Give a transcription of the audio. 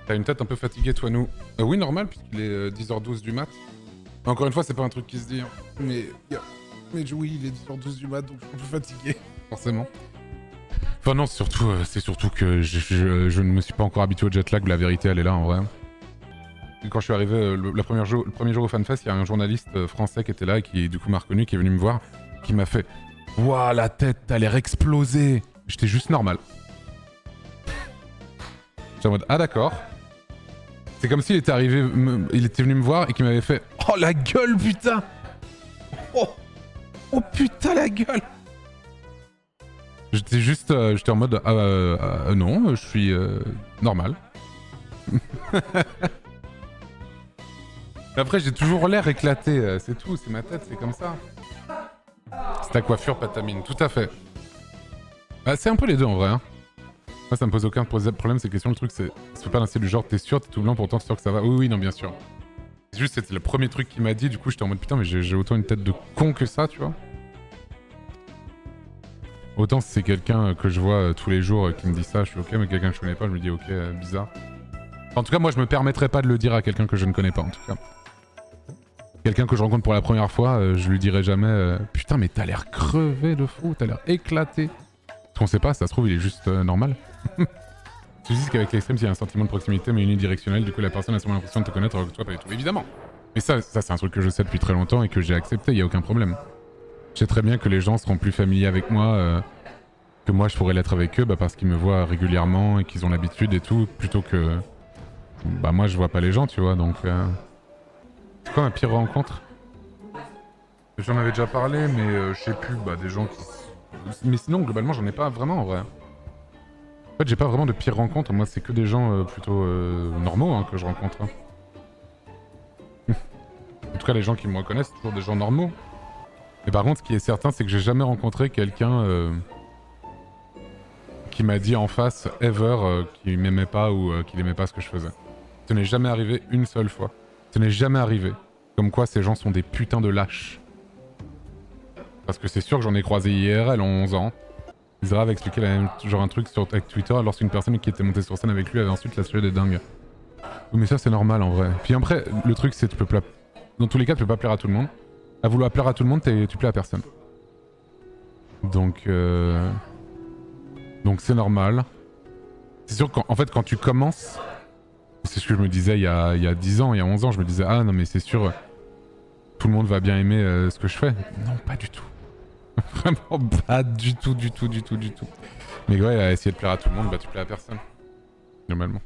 T'as une tête un peu fatiguée, toi, nous. Oui, normal, puisqu'il est 10h12 du mat. Encore une fois, c'est pas un truc qui se dit, hein. Mais oui, il est 10h12 du mat, donc je suis un peu fatigué, forcément. Enfin non, c'est surtout que je ne me suis pas encore habitué au jet lag, la vérité, elle est là, en vrai. Et quand je suis arrivé le premier jour au FanFest, il y a un journaliste français qui était là, et qui, du coup, m'a reconnu, qui est venu me voir, qui m'a fait « Ouah, la tête, t'as l'air explosé !» J'étais juste normal. J'étais en mode « Ah, d'accord. » C'est comme s'il était arrivé, il était venu me voir et qu'il m'avait fait « Oh la gueule putain ! Oh putain la gueule !» J'étais juste, j'étais en mode non, je suis normal. Après j'ai toujours l'air éclaté, c'est tout, c'est ma tête, c'est comme ça. C'est ta coiffure, pas ta mine, tout à fait. Bah, c'est un peu les deux en vrai. Hein. Moi ça me pose aucun problème ces questions, le truc c'est pas d'un du genre t'es sûr, t'es tout blanc pourtant t'es sûr que ça va. Oui non bien sûr. C'est juste c'était le premier truc qu'il m'a dit, du coup j'étais en mode putain mais j'ai autant une tête de con que ça tu vois. Autant si c'est quelqu'un que je vois tous les jours qui me dit ça, je suis ok, mais quelqu'un que je connais pas, je me dis ok, bizarre. En tout cas moi je me permettrais pas de le dire à quelqu'un que je ne connais pas en tout cas. Quelqu'un que je rencontre pour la première fois, je lui dirai jamais putain mais t'as l'air crevé de fou, t'as l'air éclaté. Parce qu'on sait pas, ça se trouve il est juste normal. Tu dis qu'avec l'extrême, il y a un sentiment de proximité mais unidirectionnel, du coup la personne a sûrement l'impression de te connaître alors que toi pas du tout. Évidemment. Mais ça c'est un truc que je sais depuis très longtemps et que j'ai accepté, y a aucun problème. Je sais très bien que les gens seront plus familiers avec moi que moi je pourrais l'être avec eux parce qu'ils me voient régulièrement et qu'ils ont l'habitude et tout, plutôt que... Bah moi je vois pas les gens tu vois donc... C'est quoi ma pire rencontre? J'en avais déjà parlé mais je sais plus, des gens qui... Mais sinon globalement j'en ai pas vraiment en vrai. En fait j'ai pas vraiment de pire rencontre, moi c'est que des gens plutôt normaux hein, que je rencontre. Hein. En tout cas les gens qui me reconnaissent c'est toujours des gens normaux. Mais par contre ce qui est certain c'est que j'ai jamais rencontré quelqu'un qui m'a dit en face ever qu'il m'aimait pas ou qu'il aimait pas ce que je faisais. Ce n'est jamais arrivé une seule fois. Ce n'est jamais arrivé. Comme quoi ces gens sont des putains de lâches. Parce que c'est sûr que j'en ai croisé IRL en 11 ans. Isra avait expliqué genre un truc avec Twitter lorsqu'une personne qui était montée sur scène avec lui avait ensuite lâché des dingues. Oui mais ça c'est normal en vrai. Puis après le truc c'est que dans tous les cas tu peux pas plaire à tout le monde. À vouloir plaire à tout le monde tu plais à personne. Donc c'est normal. C'est sûr qu'en fait quand tu commences, c'est ce que je me disais il y a 10 ans, il y a 11 ans, je me disais ah non mais c'est sûr tout le monde va bien aimer ce que je fais. Non pas du tout. Vraiment pas du tout. Mais ouais à essayer de plaire à tout le monde, tu plais à personne. Normalement.